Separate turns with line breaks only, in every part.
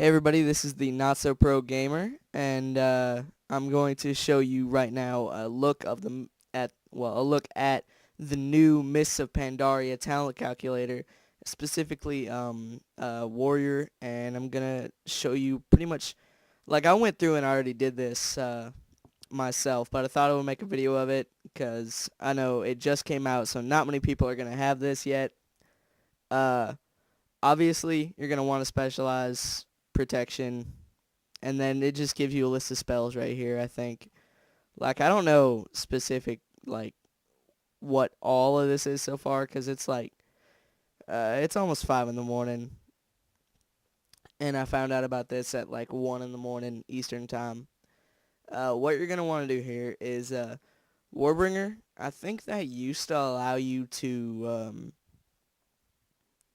Hey everybody, this is the Not So Pro Gamer, and I'm going to show you right now a look at the new Mists of Pandaria talent calculator, specifically Warrior, and I'm gonna show you pretty much like I went through and I already did this myself, but I thought I would make a video of it because I know it just came out, so not many people are gonna have this yet. Uh, Obviously, you're going to want to specialize protection, and then it just gives you a list of spells right here, I think. Like, I don't know specific, like, what all of this is so far, because it's like, it's almost 5 in the morning, and I found out about this at, like, 1 in the morning Eastern time. What you're going to want to do here is, Warbringer, I think that used to allow you to,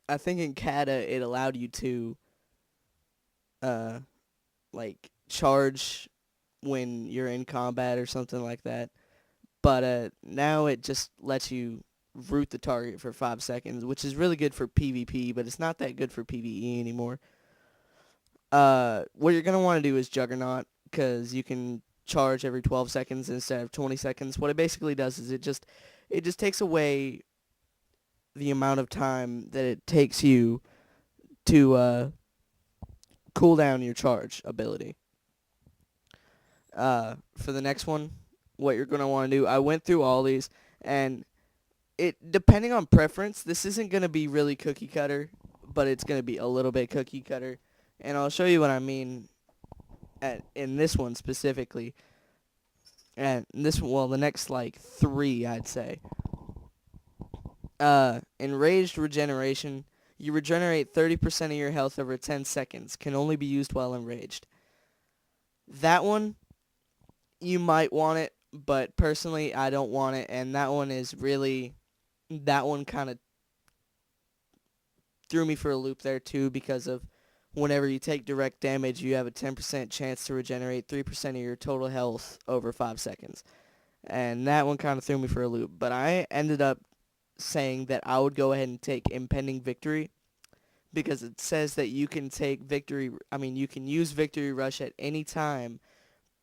I think in Kata it allowed you to, uh, like charge when you're in combat or something like that. But now it just lets you root the target for 5 seconds, which is really good for PvP, but it's not that good for PvE anymore. What you're going to want to do is Juggernaut, because you can charge every 12 seconds instead of 20 seconds. What it basically does is it just takes away the amount of time that it takes you to cool down your charge ability. For the next one, what you're going to want to do, I went through all these, and it depending on preference, this isn't going to be really cookie cutter, but it's going to be a little bit cookie cutter, and I'll show you what I mean in this one specifically. And the next like 3, I'd say. Enraged regeneration. You regenerate 30% of your health over 10 seconds. Can only be used while enraged. That one, you might want it, but personally I don't want it, and that one kind of threw me for a loop there too, because of whenever you take direct damage, you have a 10% chance to regenerate 3% of your total health over 5 seconds. And that one kind of threw me for a loop, but I ended up saying that I would go ahead and take Impending Victory, because it says that you can you can use Victory Rush at any time,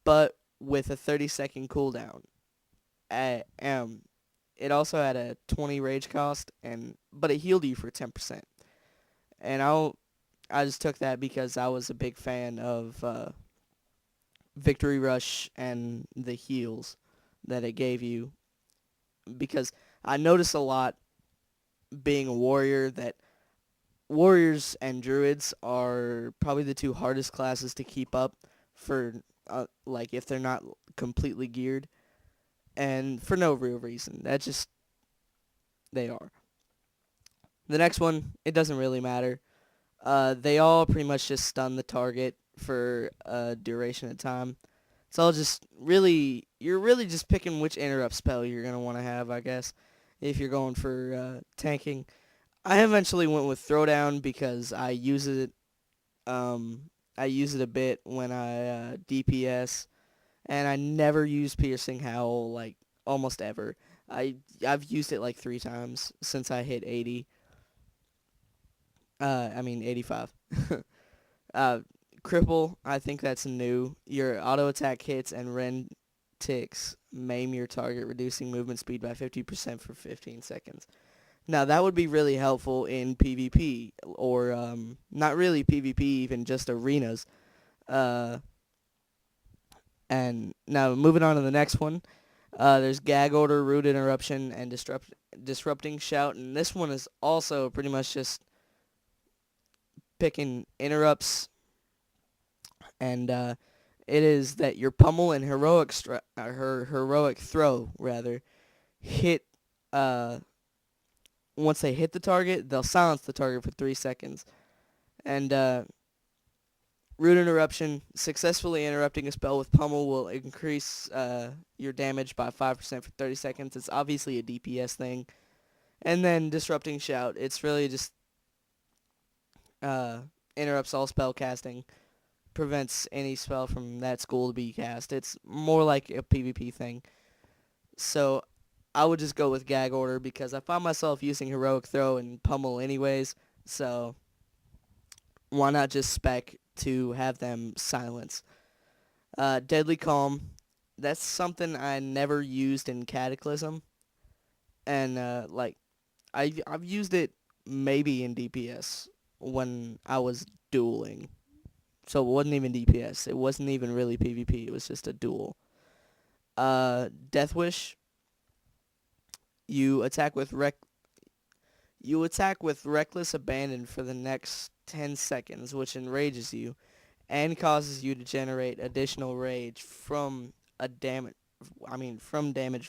but with a 30-second cooldown. It also had a 20 rage cost, but it healed you for 10%. And I just took that because I was a big fan of Victory Rush and the heals that it gave you, because I noticed a lot being a warrior that warriors and druids are probably the 2 hardest classes to keep up for like if they're not completely geared, and for no real reason. That just they are. The next one, it doesn't really matter. They all pretty much just stun the target for a duration of time. It's all just you're really just picking which interrupt spell you're going to want to have, I guess, if you're going for tanking. I eventually went with Throwdown because I use it a bit when I DPS, and I never use Piercing Howl, like, almost ever. I've used it like 3 times since I hit 80. 85. uh, Cripple, I think that's new. Your auto attack hits and Ren ticks maim your target, reducing movement speed by 50% for 15 seconds. Now, that would be really helpful in PvP, or not really PvP, even just arenas. Uh, and now, moving on to the next one, there's Gag Order, Root Interruption, and Disrupting Shout. And this one is also pretty much just picking interrupts, and it is that your pummel and heroic throw rather hit. Once they hit the target, they'll silence the target for 3 seconds. And root interruption, successfully interrupting a spell with pummel will increase your damage by 5% for 30 seconds. It's obviously a DPS thing. And then disrupting shout, it's really just interrupts all spell casting, prevents any spell from that school to be cast. It's more like a PvP thing. So I would just go with Gag Order because I find myself using Heroic Throw and Pummel anyways. So why not just spec to have them silence. Deadly Calm, that's something I never used in Cataclysm, and I've used it maybe in DPS when I was dueling. So it wasn't even DPS. It wasn't even really PvP. It was just a duel. Death Wish, you attack with reckless abandon for the next 10 seconds, which enrages you and causes you to generate additional rage from damage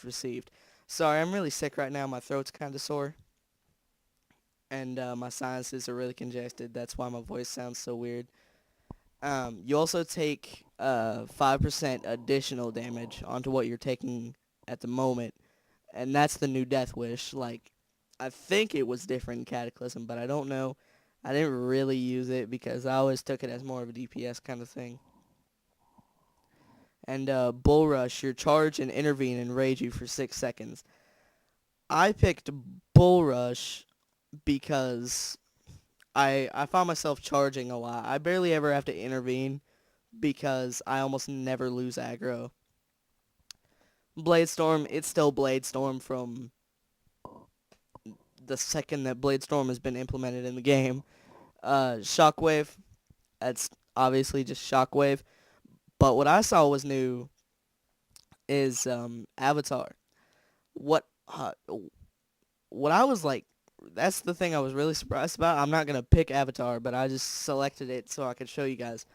received. Sorry, I'm really sick right now. My throat's kind of sore, and my sinuses are really congested. That's why my voice sounds so weird. You also take 5% additional damage onto what you're taking at the moment, and that's the new Death Wish. Like, I think it was different in Cataclysm, but I don't know. I didn't really use it because I always took it as more of a DPS kind of thing. And Bull Rush, your charge and intervene and rage you for 6 seconds. I picked Bull Rush because I found myself charging a lot. I barely ever have to intervene because I almost never lose aggro. Bladestorm, it's still Bladestorm from the second that Bladestorm has been implemented in the game. Shockwave, that's obviously just Shockwave. But what I saw was new is Avatar. What what I was like, that's the thing I was really surprised about. I'm not going to pick Avatar, but I just selected it so I could show you guys.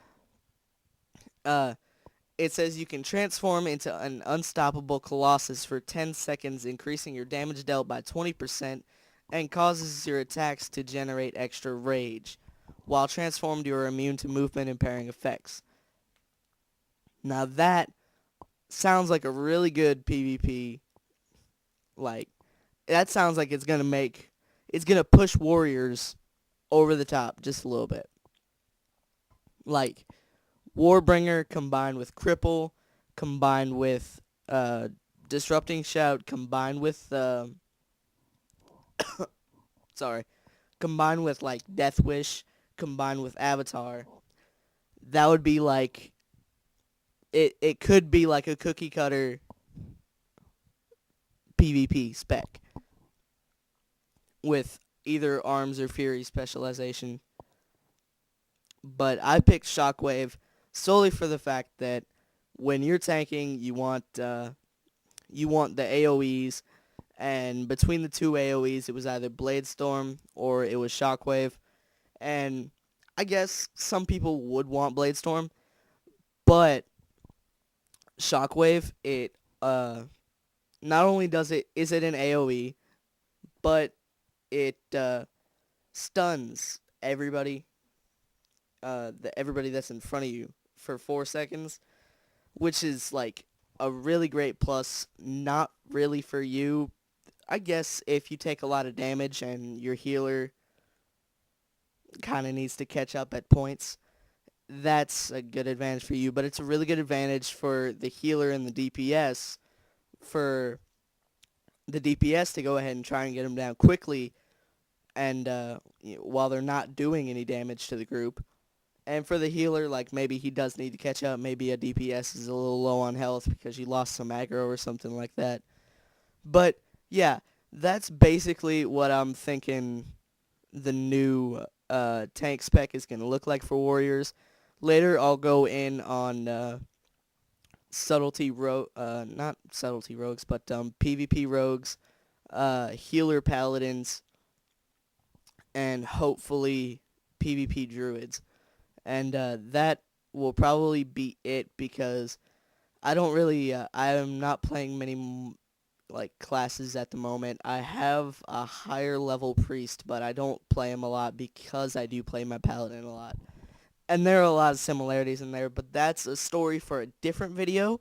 It says you can transform into an unstoppable colossus for 10 seconds, increasing your damage dealt by 20%, and causes your attacks to generate extra rage. While transformed, you are immune to movement impairing effects. Now that sounds like a really good PvP. Like, that sounds like it's going to push warriors over the top just a little bit. Like, Warbringer combined with Cripple, combined with Disrupting Shout, combined with combined with like Death Wish, combined with Avatar. That would be like it could be like a cookie cutter PvP spec with either arms or fury specialization. But I picked Shockwave solely for the fact that when you're tanking, you want the AoEs, and between the two AoEs, it was either Bladestorm or it was Shockwave. And I guess some people would want Bladestorm, but Shockwave, it not only is it an AoE, but it stuns everybody everybody that's in front of you for 4 seconds, which is like a really great plus. Not really for you. I guess if you take a lot of damage and your healer kind of needs to catch up at points, that's a good advantage for you. But it's a really good advantage for the healer and the DPS, for the DPS to go ahead and try and get them down quickly, and while they're not doing any damage to the group. And for the healer, like, maybe he does need to catch up. Maybe a DPS is a little low on health because you lost some aggro or something like that. But, yeah, that's basically what I'm thinking the new tank spec is going to look like for warriors. Later, I'll go in on not subtlety rogues, but PvP rogues, healer paladins, and hopefully PvP druids. And that will probably be it because I don't really, I am not playing many classes at the moment. I have a higher level priest, but I don't play him a lot because I do play my paladin a lot. And there are a lot of similarities in there, but that's a story for a different video.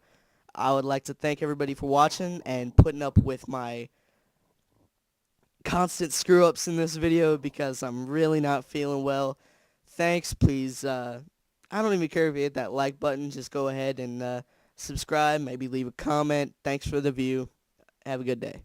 I would like to thank everybody for watching and putting up with my constant screw-ups in this video because I'm really not feeling well. Thanks, please. I don't even care if you hit that like button. Just go ahead and subscribe, maybe leave a comment. Thanks for the view. Have a good day.